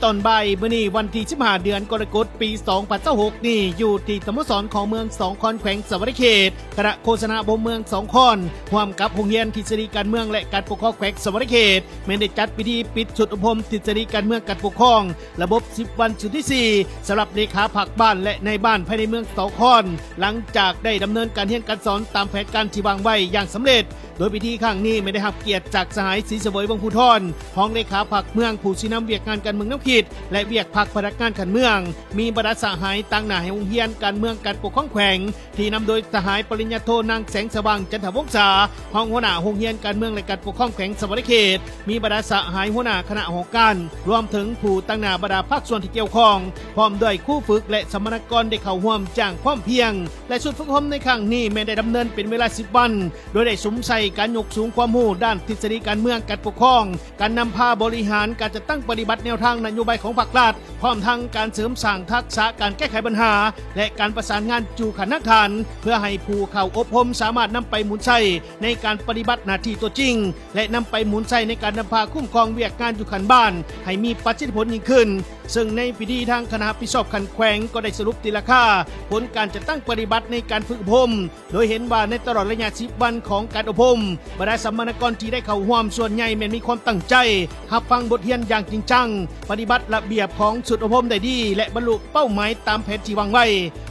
ตอนบ่ายมื้อนี้วันที่15เดือนกรกฎาคมปี2026นี่อยู่ที่สโมสรของเมืองสองคอนแขวงสวรรณเขตคณะโฆษณาบเมืองสองคอนร่วมกับโรงเรียนทฤษฎีการเมืองและการปกครองแขวงสวรรณเขตแม้ได้จัดพิธีปิดชุดอบรมทฤษฎีการเมืองการปกครองระบบ10วันชุดที่4สำหรับเลขาผักบ้านและในบ้านภายในเมืองสองคอนหลังจากได้ดำเนินการเรียนการสอนตามแผนการที่วางไว้อย่างสำเร็จโดยพิธีครั้งนี้ไม่ได้รับเกียรติจากสหายศรีเสวยวงศ์ภูธรห้องเลขาผักเมืองผู้ชี้นำเวียกงานการเมืองน้ำขีดและเวียกผักพนักงานการเมืองมีบรรดาสหายตั้งหน้าให้องเฮียนการเมืองการปกครองแขวงที่นำโดยสหายปริญญาโทนางแสงสว่างจันทวงศาห้องหัวหน้าโรงเรียนการเมืองและการปกครองแขวงสวรรณเขตมีบรรดาสหายหัวหน้าคณะหอการรวมถึงผู้ตั้งหน้าบรรดาภาคส่วนที่เกี่ยวข้องพร้อมด้วยคู่ฝึกและสมณกรได้เข้าร่วมจ้างพร้อมเพียงและชุดฝึกอบรมในครั้งนี้ไม่ได้ดำเนินเป็นเวลา10วันโดยได้สวมใส่การยกสูงความรู้ด้านทฤษฎีการเมืองการปกครองการนำพาบริหารการจัดตั้งปฏิบัติแนวทางนโยบายของพรรครัฐพร้อมทั้งการเสริมสร้างทักษะการแก้ไขปัญหาและการประสานงานจูขันนักฐานเพื่อให้ผู้เข้าอบรมสามารถนำไปหมุนใช้ในการปฏิบัติหน้าที่ตัวจริงและนำไปหมุนใช้ในการนำพาคุ้มครองเวียกงานอยู่ขันบ้านให้มีประสิทธิผลยิ่งขึ้นซึ่งในพิธีทางคณะพิชอบขันแขวงก็ได้สรุปทีละค่าผลการจัดตั้งปฏิบัติในการฝึกอบรมโดยเห็นว่าในตลอดระยะ10วันของการอบรมบรรดาสมณกรที่ได้เข้าร่วมส่วนใหญ่แม้มีความตั้งใจรับฟังบทเรียนอย่างจริงจังปฏิบัติระเบียบของชุดอบรมได้ดีและบรรลุเป้าหมายตามแผนที่วางไว้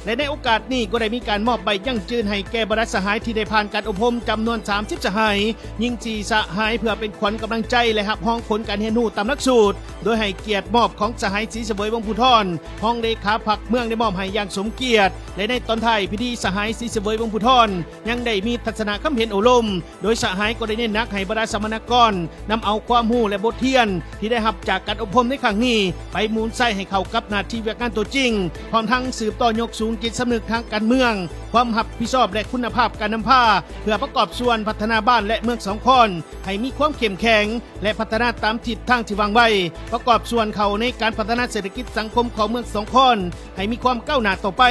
และในโอกาสนี้ก็ได้มีการมอบใบยั่งยืนให้แก่บรรดาสหายที่ได้ผ่านการอบรมจำนวน30สหายยิ่ง4สหายเพื่อเป็นขวัญกำลังใจและรับห้องผลการเรียนรู้ตามหลักสูตรโดยให้เกียรติมอบของสหายศรีเสวยวงศ์ภูธรห้องเลขาพรรคเมืองได้มอบให้อย่างสมเกียรติและในตอนท้ายพิธีสหายศรีเสวยวงศ์ภูธรยังได้มีทัศนคำเห็นโอลมโดยสหายก็ได้เน้นหนักให้บรรดาสมณกรนำเอาความรู้และบทเรียนที่ได้รับจากการอบรมในครั้งนี้ไปหมุนใส่ให้เข้ากับหน้าที่เวียกงานตัวจริงพร้อมทั้งสืบต่อยกสูงจิตสำนึกทางการเมืองความรับผิดชอบและคุณภาพการนำพาเพื่อประกอบส่วนพัฒนาบ้านและเมืองสองคอนให้มีความเข้มแข็งและพัฒนาตามทิศทางที่วางไว้ประกอบส่วนเขาในการพัฒนาเศรษฐกิจสังคมของเมืองสองคอนให้มีความก้าวหน้าต่อไป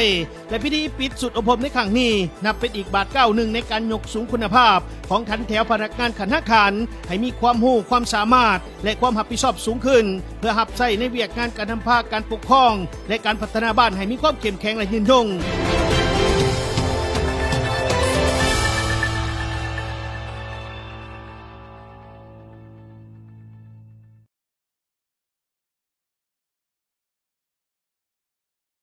และพิธีปิดสุดอบรมในครั้งนี้นับเป็นอีกบาทก้าวหนึ่งในการยกสูงคุณภาพของขันแถวพนักงานขันห้าขันให้มีความรู้ความสามารถและความรับผิดชอบสูงขึ้นเพื่อรับใช้ในเวียกงานการนำพาการปกครองและการพัฒนาบ้านให้มีความเข้มแข็งและยืนยง